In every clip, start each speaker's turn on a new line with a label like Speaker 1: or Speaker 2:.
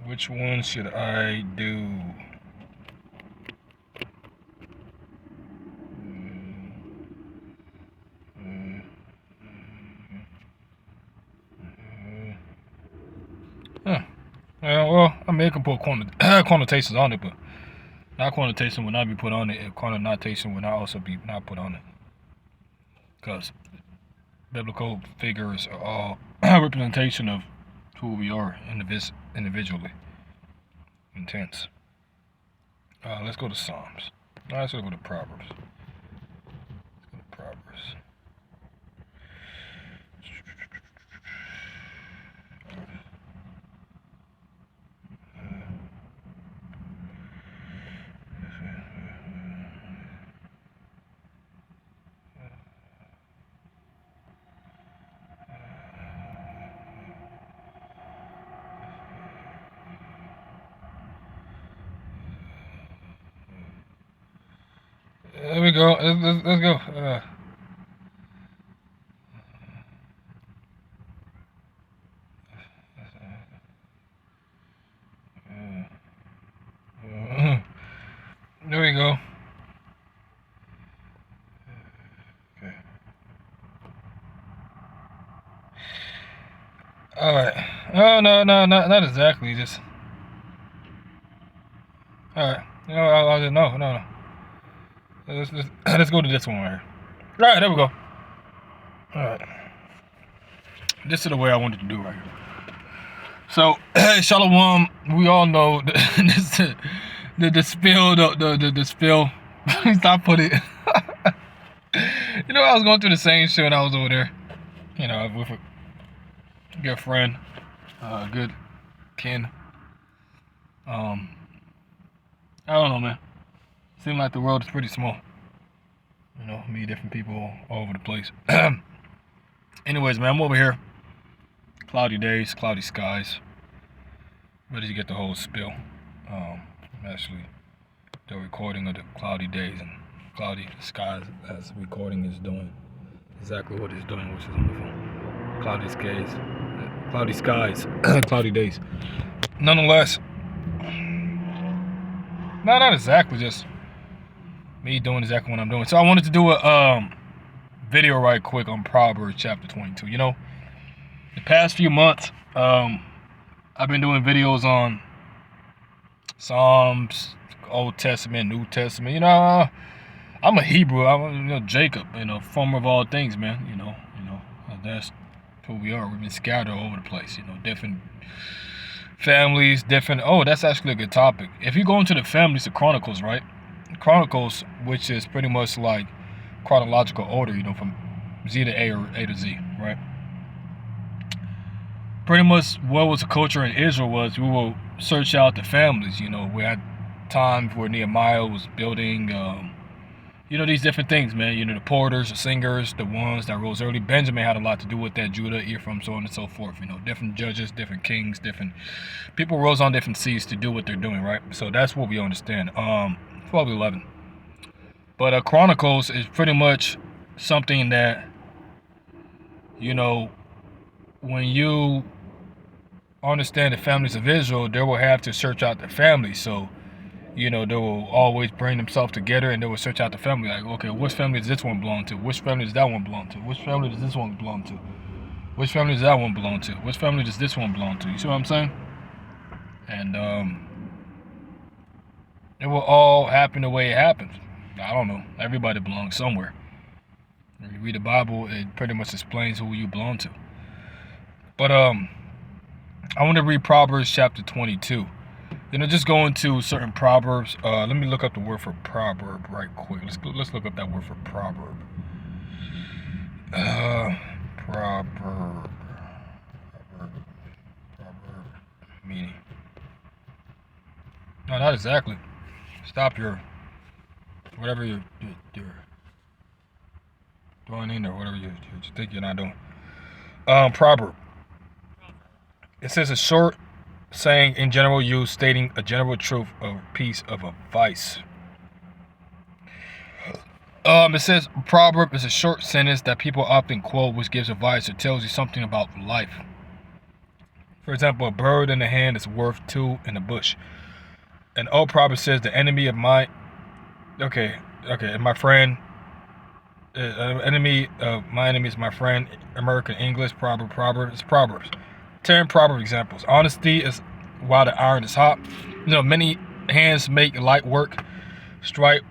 Speaker 1: Which one should I do? Well, I mean, it can put connotations on it, but not connotation will not be put on it, and connotation will not also be not put on it. Because biblical figures are all a representation of who we are individually. Intense. Let's go to Psalms. Let's go to Proverbs. Let's go to Proverbs. There we go. Let's go. There we go. Okay. All right. Oh no, not exactly. Just. All right. You know, I'll just no. Let's go to this one right here. All right, there we go. All right. This is the way I wanted to do right here. So, Shalom. We all know the spill. The spill. Stop putting it. You know, I was going through the same shit when I was over there. You know, with a good friend, good kin. I don't know, man. Seems like the world is pretty small. You know, meet different people all over the place. Anyways, man, I'm over here. Cloudy days, cloudy skies. Ready to get the whole spill. Actually, the recording of the cloudy days and cloudy skies as recording is doing exactly what it's doing, which is wonderful. Cloudy skies, cloudy days. Nonetheless, not exactly, just me doing exactly what I'm doing. So I wanted to do a video right quick on Proverbs chapter 22. You know, the past few months, I've been doing videos on Psalms, Old Testament, New Testament. You know, I'm a Hebrew. I'm Jacob. You know, former of all things, man. You know, that's who we are. We've been scattered all over the place. You know, different families, different. Oh, that's actually a good topic. If you go into the families, the Chronicles, right? Chronicles, which is pretty much like chronological order. You know, from Z to A or A to Z, right? Pretty much what was the culture in Israel was we will search out the families. You know, we had times where Nehemiah was building, you know, these different things, man. You know, the porters, the singers, the ones that rose early. Benjamin had a lot to do with that. Judah, Ephraim, so on and so forth. You know, different judges, different kings, different people rose on different seas to do what they're doing, right? So that's what we understand. 12:11. But Chronicles is pretty much something that, you know, when you understand the families of Israel, they will have to search out the families. So, you know, they will always bring themselves together and they will search out the family. Like, okay, which family does this one belong to? Which family does that one belong to? Which family does this one belong to? Which family does that one belong to? Which family does this one belong to? You see what I'm saying? And it will all happen the way it happens. I don't know. Everybody belongs somewhere. When you read the Bible, it pretty much explains who you belong to. But I want to read Proverbs chapter 22. You know, just go into certain proverbs. Let me look up the word for proverb right quick. Let's look up that word for proverb. Proverb meaning. No, not exactly. Stop your whatever you're throwing in or whatever you think you're not doing. Proverb. It says a short saying in general use stating a general truth or piece of advice. It says proverb is a short sentence that people often quote, which gives advice or tells you something about life. For example, a bird in the hand is worth two in the bush. An old proverb says, "The enemy of my my friend, enemy of my enemy is my friend." American English proverb is proverbs. 10 proverb examples. Honesty is while the iron is hot. Many hands make light work. Strike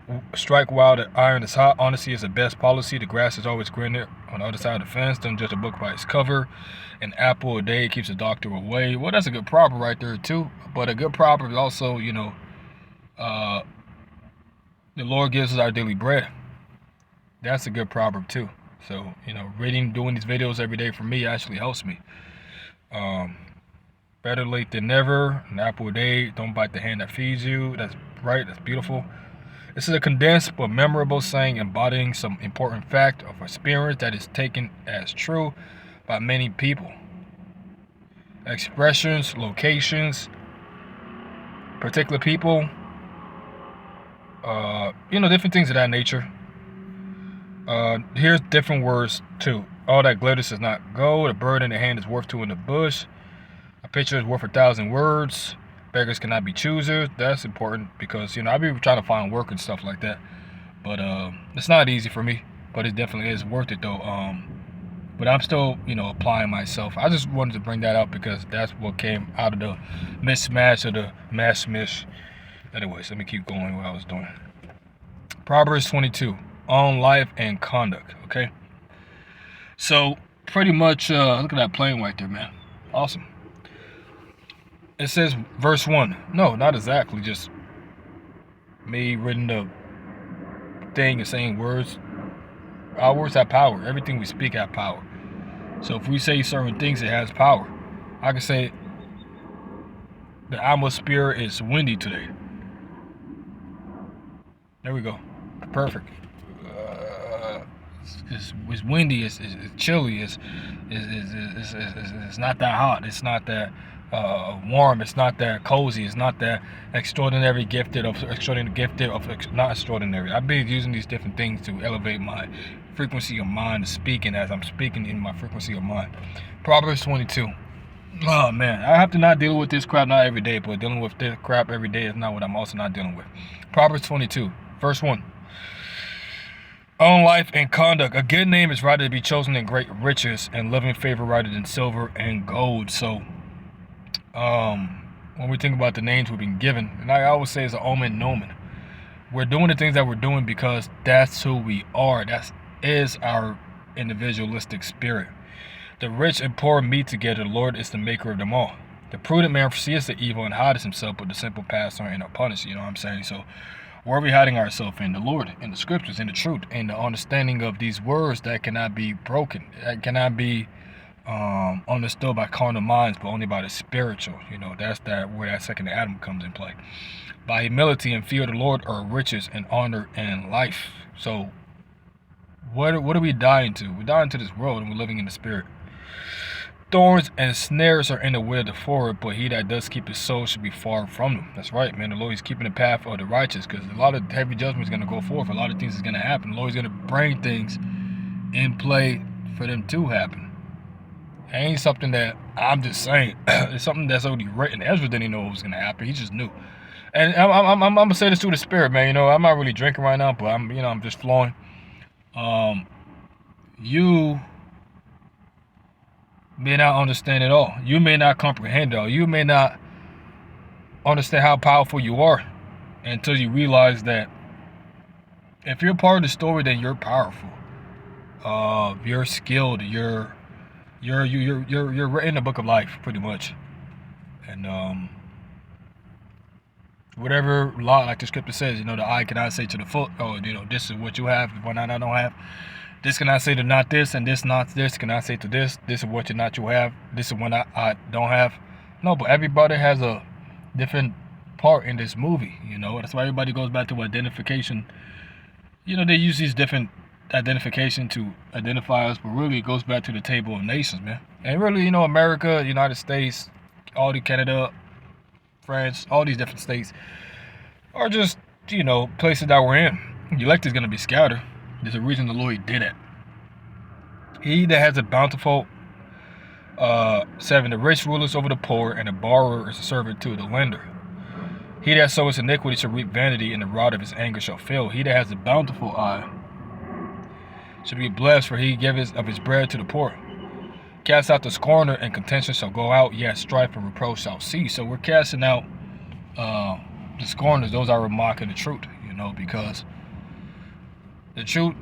Speaker 1: while the iron is hot. Honesty is the best policy. The grass is always greener on the other side of the fence. Don't judge a book by its cover. An apple a day keeps the doctor away. Well, that's a good proverb right there too. But a good proverb is also, the Lord gives us our daily bread. That's a good proverb too. So, doing these videos every day for me actually helps me. Better late than never. An apple a day. Don't bite the hand that feeds you. That's right. That's beautiful. This is a condensed but memorable saying embodying some important fact of experience that is taken as true by many people. Expressions, locations, particular people, different things of that nature. Here's different words too. All that glitters is not gold. A bird in the hand is worth two in the bush. A picture is worth 1,000 words. Beggars cannot be choosers. That's important because I be trying to find work and stuff like that, but it's not easy for me. But it definitely is worth it though. But I'm still applying myself. I just wanted to bring that up because that's what came out of the mismatch or the mash. Anyways, let me keep going what I was doing. Proverbs 22 on life and conduct. Okay, so pretty much look at that plane right there, man. Awesome. It says verse 1. No, not exactly. Just me reading the thing and saying words. Our words have power. Everything we speak have power. So if we say certain things, it has power. I can say the atmosphere is windy today. There we go. Perfect. It's windy. It's chilly. It's not that hot. It's not that warm. It's not that cozy. It's not that not extraordinary. I've been using these different things to elevate my frequency of mind, speaking as I'm speaking in my frequency of mind. Proverbs 22. Oh man, I have to not deal with this crap not every day, but dealing with this crap every day is not what I'm also not dealing with. Proverbs 22, verse 1. On life and conduct, a good name is rather to be chosen than great riches, and loving favor rather than silver and gold. So, when we think about the names we've been given, and I always say it's an omen nomen. We're doing the things that we're doing because that's who we are. That is our individualistic spirit. The rich and poor meet together. The Lord is the maker of them all. The prudent man foresees the evil and hides himself, but the simple pass on and are punished. You know what I'm saying? So, where are we hiding ourselves in? The Lord, in the scriptures, in the truth, in the understanding of these words that cannot be broken, that cannot be understood by carnal minds, but only by the spiritual. That's where that second Adam comes in play. By humility and fear of the Lord are riches and honor and life. So, what are we dying to? We're dying to this world, and we're living in the spirit. Thorns and snares are in the way of the forward, but he that does keep his soul should be far from them. That's right, man. The Lord is keeping the path of the righteous, because a lot of heavy judgment is going to go forth. A lot of things is going to happen. The Lord is going to bring things in play for them to happen. It ain't something that I'm just saying. It's something that's already written. Ezra didn't know what was going to happen. He just knew. And I'm going to say this through the spirit, man. I'm not really drinking right now, but I'm just flowing. You may not understand it all. You may not comprehend it all. You may not understand how powerful you are until you realize that if you're part of the story, then you're powerful. You're skilled. You're in the book of life, pretty much. And whatever law, like the scripture says, the eye cannot say to the foot, oh, this is what you have, what I don't have. This cannot say to not this, and this not this. Cannot say to this. This is what you have. This is what I don't have. No, but everybody has a different part in this movie. That's why everybody goes back to identification. They use these different identification to identify us, but really it goes back to the table of nations, man. And really, America, United States, all the Canada, France, all these different states are just, places that we're in. The elect is going to be scattered. There's a reason the Lord did it. He that has a bountiful 7. The rich rulers over the poor, and the borrower is a servant to the lender. He that soweth iniquity shall reap vanity, and the rod of his anger shall fail. He that has a bountiful eye shall be blessed, for he giveth of his bread to the poor. Cast out the scorner, and contention shall go out, yet strife and reproach shall cease. So we're casting out the scorners, those are mocking the truth, because the truth,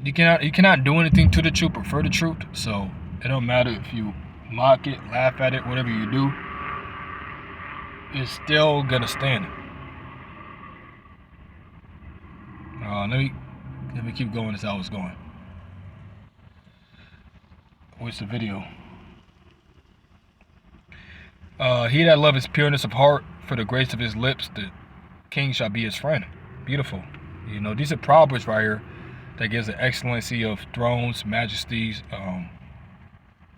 Speaker 1: you cannot do anything to the truth or for the truth. So it don't matter if you mock it, laugh at it, whatever you do, it's still gonna stand. Let me keep going as I was going. What's the video? He that loveth pureness of heart, for the grace of his lips, the king shall be his friend. Beautiful. These are proverbs right here that gives the excellency of thrones, majesties,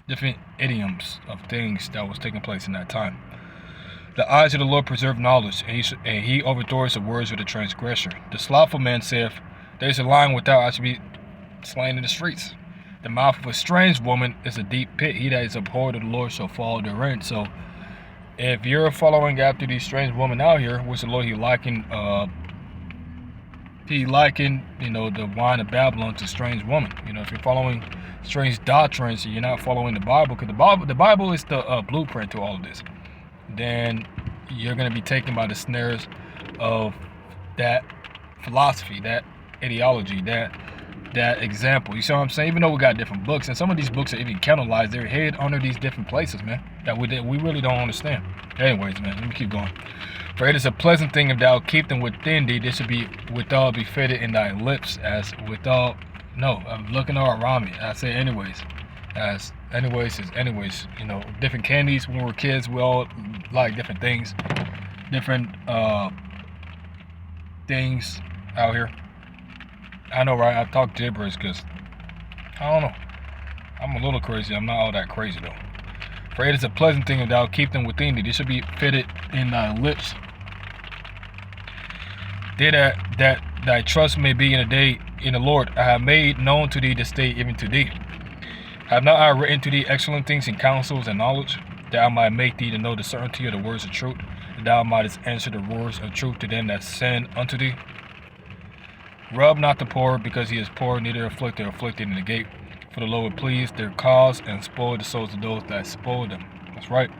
Speaker 1: different idioms of things that was taking place in that time. The eyes of the Lord preserve knowledge, and he overthrows the words of the transgressor. The slothful man saith, there is a lion without, I should be slain in the streets. The mouth of a strange woman is a deep pit. He that is abhorred of the Lord shall fall therein. So if you're following after these strange women out here, which the Lord he likened the wine of Babylon to strange woman. If you're following strange doctrines and you're not following the Bible, because the Bible is the blueprint to all of this, then you're going to be taken by the snares of that philosophy, that ideology, that example. You see what I'm saying? Even though we got different books, and some of these books are even canonized, they're hid under these different places, man, that we really don't understand. Anyways, man, let me keep going. For it is a pleasant thing if thou keep them within thee. This should be withal be fitted in thy lips, as withal. No, I'm looking all around me. I say anyways. As anyways is anyways. Different candies when we were kids. We all like different things. Different things out here. I know, right? I talk gibberish because I don't know. I'm a little crazy. I'm not all that crazy though. For it is a pleasant thing if thou keep them within thee. This should be fitted in thy lips. That thy trust may be in a day in the Lord. I have made known to thee this day, even to thee. Have not I written to thee excellent things in counsels and knowledge, that I might make thee to know the certainty of the words of truth, that thou mightest answer the words of truth to them that send unto thee? Rub not the poor, because he is poor, neither afflict the afflicted in the gate. For the Lord will please their cause, and spoil the souls of those that spoil them. That's right.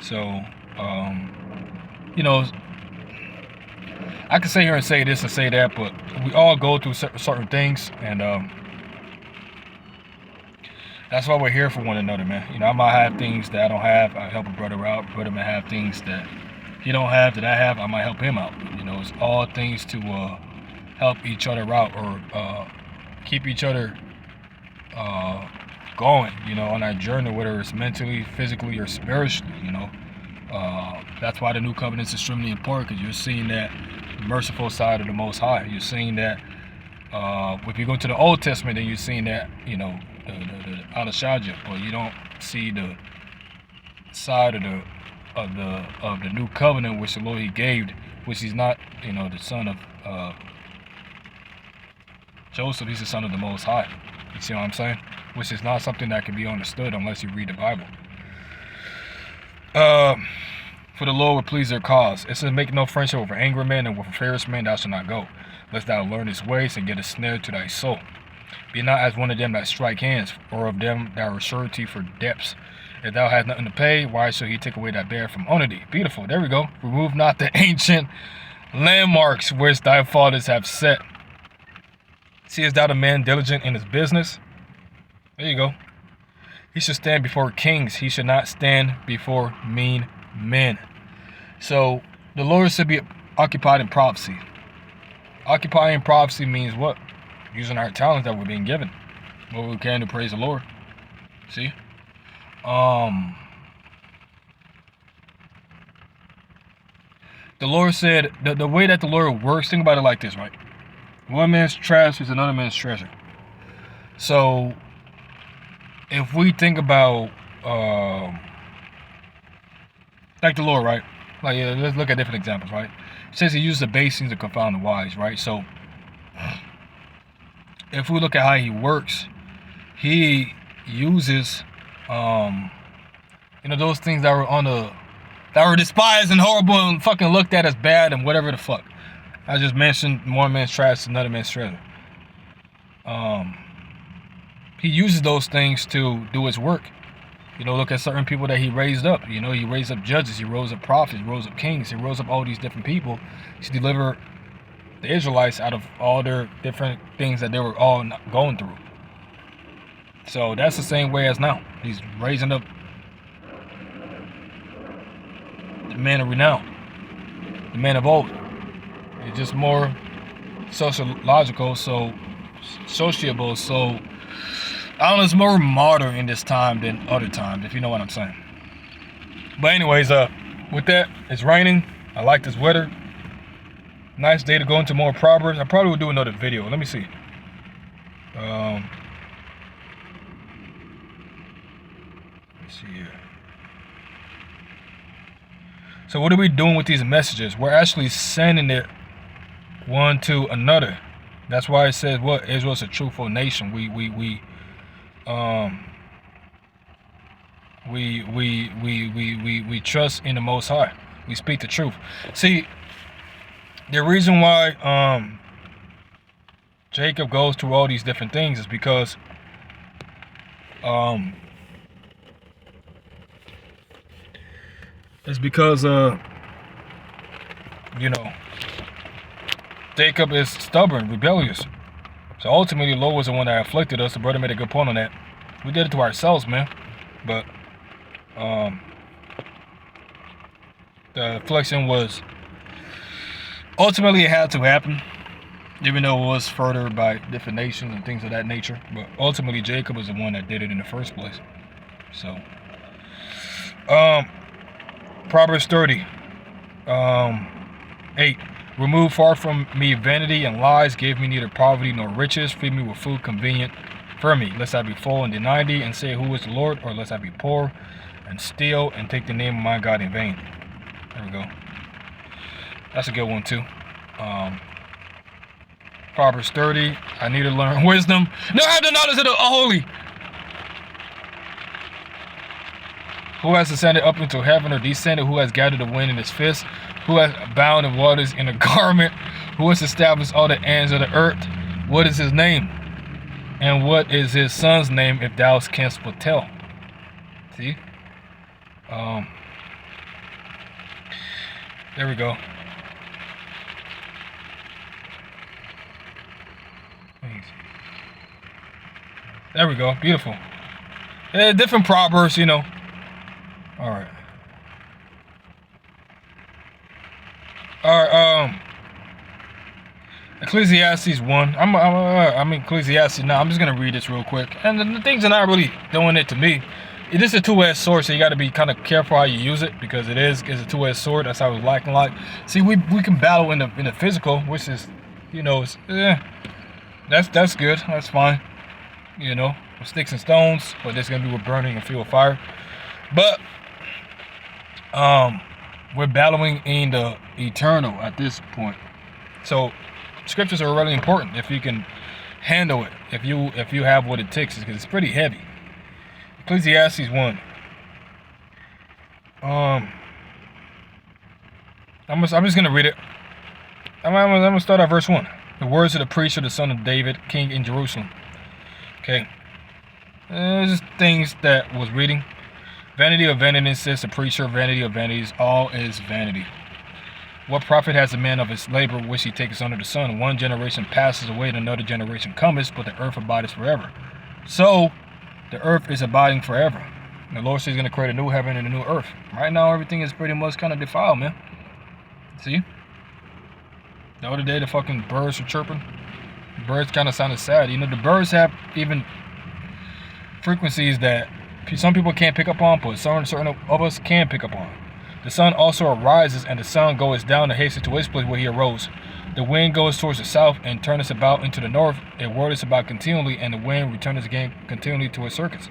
Speaker 1: So, I can sit here and say this and say that, but we all go through certain things, and that's why we're here for one another, man. I might have things that I don't have. I help a brother out. Brother might have things that he don't have that I have. I might help him out. It's all things to help each other out, or keep each other going, on our journey, whether it's mentally, physically, or spiritually. That's why the new covenant is extremely important, because you're seeing that merciful side of the Most High. You're seeing that if you go to the Old Testament, then you're seeing that the Al-Shaja, but you don't see the side of the new covenant which the Lord he gave, which he's not the son of Joseph. He's the son of the Most High. You see what I'm saying? Which is not something that can be understood unless you read the Bible. For the Lord will please their cause. It says, make no friendship with an angry man, and with a fierce man thou shalt not go, lest thou learn his ways and get a snare to thy soul. Be not as one of them that strike hands, or of them that are surety for debts. If thou hast nothing to pay, why shall he take away thy bear from under thee? Beautiful. There we go. Remove not the ancient landmarks which thy fathers have set. Seest thou the man diligent in his business? There you go. He should stand before kings. He should not stand before mean men. So the Lord should be occupied in prophecy. Occupying prophecy means what? Using our talents that we're being given. What we can to praise the Lord. See? The Lord said, the way that the Lord works, think about it like this, right? One man's trash is another man's treasure. So if we think about like the Lord, right? Like, let's look at different examples, right? It says he uses the base things to confound the wise, right? So if we look at how he works, he uses, those things that were despised and horrible and fucking looked at as bad and whatever the fuck. I just mentioned one man's trash is another man's treasure. He uses those things to do his work. Look at certain people that he raised up. He raised up judges, he rose up prophets, he rose up kings, he rose up all these different people to deliver the Israelites out of all their different things that they were all going through. So that's the same way as now. He's raising up the man of renown, the man of old. It's just more sociological, sociable, so I don't know, it's more modern in this time than other times, if you know what I'm saying. But anyways, with that, it's raining. I like this weather. Nice day to go into more Proverbs. I probably will do another video. Let me see. Let's see here. So what are we doing with these messages? We're actually sending it one to another. That's why it says what Israel's a truthful nation. We trust in the Most High. We speak the truth. See, the reason why Jacob goes through all these different things is because Jacob is stubborn, rebellious. So ultimately, the Lord was the one that afflicted us. The brother made a good point on that. We did it to ourselves, man. But the affliction was ultimately, it had to happen, even though it was furthered by different nations and things of that nature. But ultimately, Jacob was the one that did it in the first place. So, Proverbs 30, 8. Remove far from me vanity and lies. Give me neither poverty nor riches. Feed me with food convenient for me, lest I be full and deny thee, and say, who is the Lord? Or lest I be poor and steal and take the name of my God in vain. There we go. That's a good one too. Proverbs 30. I need to learn wisdom. No, I have the knowledge of the holy. Who has ascended up into heaven, or descended? Who has gathered the wind in his fist? Who has bound the waters in a garment? Who has established all the ends of the earth? What is his name? And what is his son's name, if thou canst but tell? See? There we go. There we go. Beautiful. Different proverbs, All right. Ecclesiastes 1. I'm Ecclesiastes now. I'm just gonna read this real quick. And the things are not really doing it to me. It is a two-edged sword, so you got to be kind of careful how you use it, because it's a two-edged sword. That's how it's lacking like. See, we can battle in the physical, which is, that's good. That's fine. With sticks and stones, but there's gonna be with burning and fuel of fire. But we're battling in the eternal at this point. So scriptures are really important if you can handle it, if you have what it takes, because it's pretty heavy. Ecclesiastes 1. I'm just gonna read it. I'm gonna start at verse 1. The words of the preacher, the son of David, king in Jerusalem. Okay. Just things that was reading. Vanity of vanities, says the preacher. Vanity of vanities, all is vanity. What profit has a man of his labor which he taketh under the sun? One generation passes away, and another generation cometh, but the earth abideth forever. So, the earth is abiding forever. And the Lord says he's going to create a new heaven and a new earth. Right now, everything is pretty much kind of defiled, man. See? The other day, the fucking birds were chirping. The birds kind of sounded sad. The birds have even frequencies that some people can't pick up on, but certain of us can pick up on. The sun also arises, and the sun goes down to hasten to his place where he arose. The wind goes towards the south and turneth about into the north. It whirleth about continually, and the wind returneth again continually to its circuits.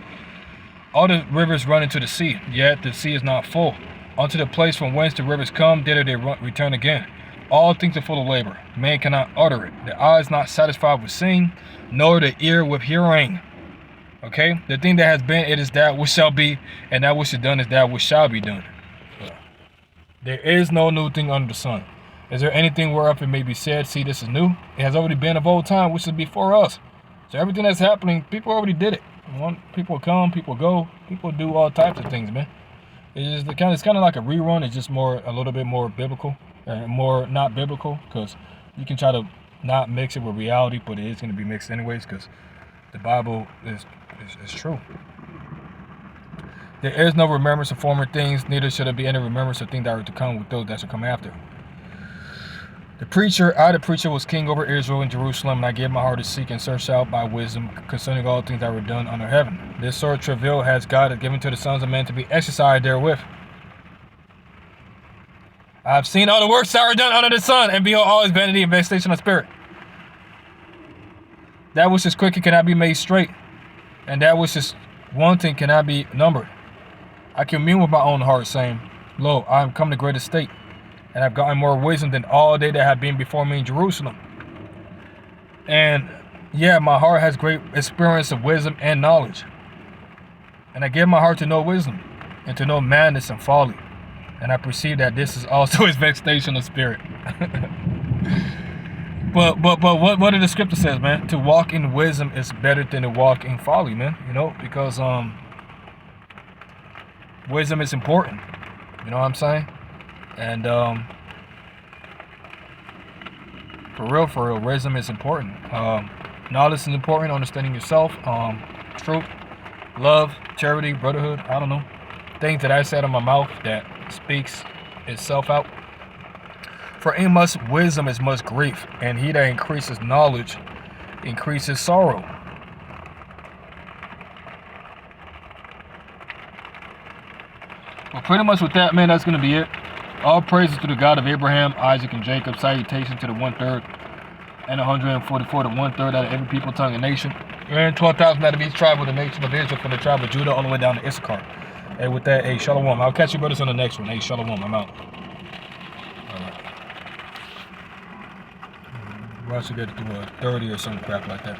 Speaker 1: All the rivers run into the sea, yet the sea is not full. Unto the place from whence the rivers come, thither they return again. All things are full of labor. Man cannot utter it. The eye is not satisfied with seeing, nor the ear with hearing. Okay? The thing that has been, it is that which shall be, and that which is done is that which shall be done. There is no new thing under the sun. Is there anything whereof it may be said, see, this is new? It has already been of old time, which is before us. So everything that's happening, people already did it. People come, people go, people do all types of things, man. It's kind of like a rerun. It's just a little bit more biblical, more not biblical, because you can try to not mix it with reality, but it is going to be mixed anyways, because the Bible is true. There is no remembrance of former things, neither should there be any remembrance of things that are to come with those that shall come after. The preacher, was king over Israel and Jerusalem, and I gave my heart to seek and search out by wisdom concerning all things that were done under heaven. This sort of travail has God given to the sons of men to be exercised therewith. I have seen all the works that were done under the sun, and behold, all is vanity and vexation of spirit. That which is crooked cannot be made straight, and that which is wanting cannot be numbered. I commune with my own heart, saying, Lo, I am come to great estate, and I've gotten more wisdom than all they that have been before me in Jerusalem. And yeah, my heart has great experience of wisdom and knowledge. And I give my heart to know wisdom, and to know madness and folly. And I perceive that this is also his vexation of spirit. But what did the scripture says, man? To walk in wisdom is better than to walk in folly, man. You know, because wisdom is important. You know what I'm saying? And for real, wisdom is important. Knowledge is important. Understanding yourself, truth, love, charity, brotherhood. I don't know, things that I said in my mouth that speaks itself out. For in much wisdom is much grief, and he that increases knowledge increases sorrow. Well, pretty much with that, man, that's going to be it. All praises to the God of Abraham, Isaac, and Jacob. Salutation to the 1/3 and 144 to 1/3 out of every people, tongue, and nation. And 12,000 out of each tribe of the nation of Israel, from the tribe of Judah all the way down to Issachar. Hey, with that, hey, shalom. I'll catch you brothers on the next one. Hey, shalom. I'm out. I should get to 30 or some crap like that.